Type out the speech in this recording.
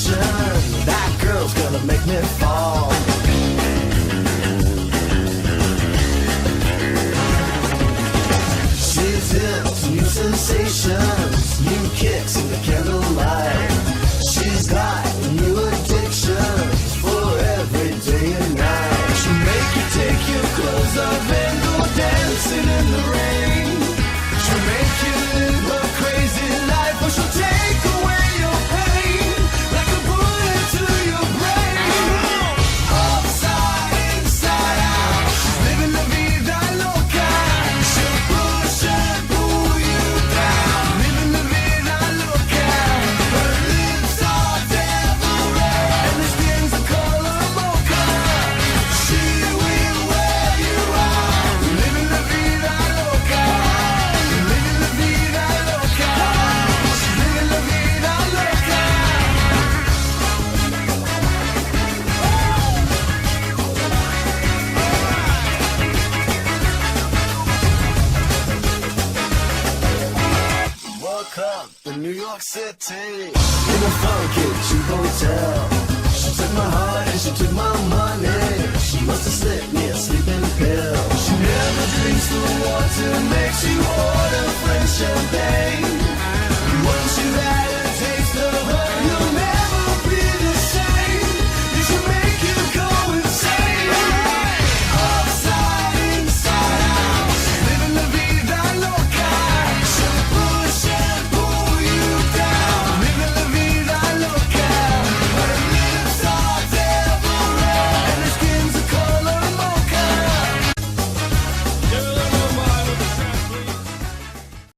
sensation. That girl's gonna make me fall. She's into new sensations, new kicks in the candlelight. She's got new addictions for every day and night. She'll make you take your clothes off and go dancing in the rain. She'll make you live a crazy life, or she'll take away your pain like a bullet to your brain. Upside, inside out, she's living la vida loca. She'll push and pull you down, living la vida loca. Her lips are devil red and her skin's the color mocha. She will wear you out, living la vida loca, living la vida loca. She's living la vida loca. Woke up in New York City in a funky cheap hotel. She took my heart and she took my money. She must have slipped me a sleeping pill. She never drinks the water, makes you order French champagne.